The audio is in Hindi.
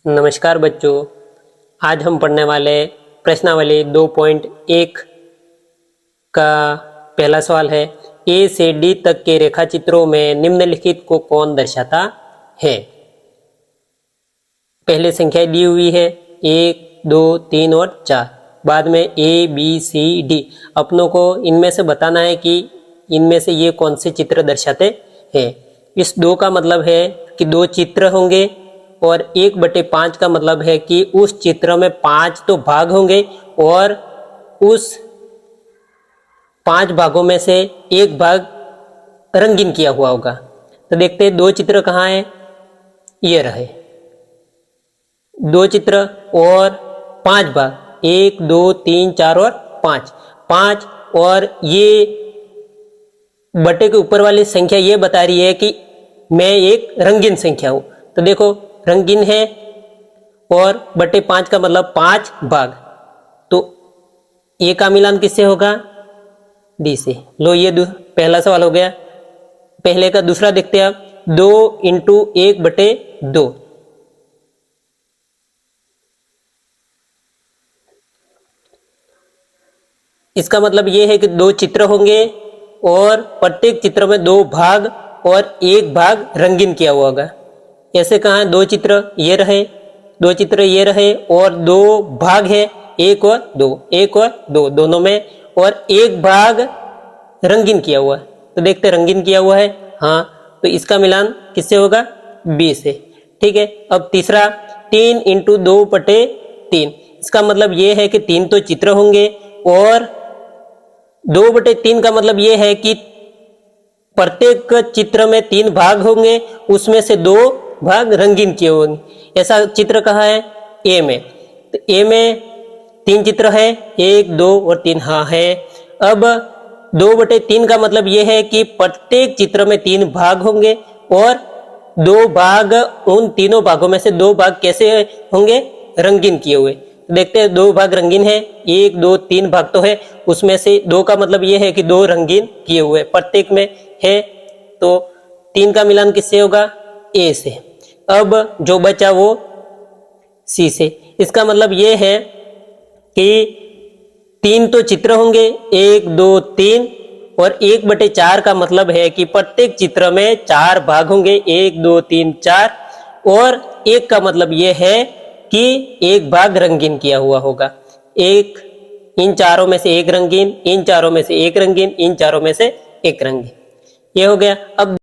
नमस्कार बच्चों, आज हम पढ़ने वाले प्रश्नावली 2.1 का पहला सवाल है। ए से डी तक के रेखा चित्रों में निम्नलिखित को कौन दर्शाता है। पहले संख्या दी हुई है 1, 2, 3 और 4। बाद में ए बी सी डी। अपनों को इनमें से बताना है कि इनमें से ये कौन से चित्र दर्शाते हैं। इस 2 का मतलब है कि 2 चित्र होंगे और 1/5 का मतलब है कि उस चित्र में 5 तो भाग होंगे और उस 5 भागों में से एक भाग रंगीन किया हुआ होगा। तो देखते हैं 2 चित्र कहाँ हैं। ये रहे 2 चित्र और 5 भाग, 1, 2, 3, 4 और 5 और ये बटे के ऊपर वाली संख्या ये बता रही है कि मैं एक रंगीन संख्या हूं। तो देखो रंगीन है और बटे 5 का मतलब 5 भाग। तो ए का मिलान किससे होगा? डी से। लो ये पहला सवाल हो गया। पहले का दूसरा देखते हैं आप। 2 × 1/2। इसका मतलब ये है कि 2 चित्र होंगे और प्रत्येक चित्र में 2 भाग और एक भाग रंगीन किया हुआ होगा। ऐसे कहाँ है? 2 चित्र ये रहे, 2 चित्र ये रहे और 2 भाग है, 1 और 2, 1 और 2 दोनों में, और एक भाग रंगीन किया हुआ है। तो देखते रंगीन किया हुआ है, हाँ। तो इसका मिलान किससे होगा? बी से। ठीक है। अब तीसरा 3 × 2/3। इसका मतलब ये है कि 3 तो चित्र होंगे और 2/3 का मतलब ये है कि प्रत्येक चित्र में 3 भाग होंगे, उसमें से 2 भाग रंगीन किए होंगे। ऐसा चित्र कहाँ है? ए में। तो ए में 3 चित्र है, 1, 2 और 3, हाँ है। अब 2/3 का मतलब यह है कि प्रत्येक चित्र में 3 भाग होंगे और 2 भाग, उन तीनों भागों में से 2 भाग कैसे होंगे? रंगीन किए हुए। देखते हैं 2 भाग रंगीन है, 1, 2, 3 भाग तो है, उसमें से 2 का मतलब यह है कि 2 रंगीन किए हुए प्रत्येक में है। तो 3 का मिलान किससे होगा? ए से। अब जो बचा वो सी से। इसका मतलब ये है कि 3 तो चित्र होंगे, 1, 2, 3, और 1/4 का मतलब है कि प्रत्येक चित्र में 4 भाग होंगे, 1, 2, 3, 4, और 1 का मतलब ये है कि एक भाग रंगीन किया हुआ होगा। इन चारों में से एक रंगीन, इन चारों में से एक रंगीन, इन चारों में से एक रंगीन। ये हो गया। अब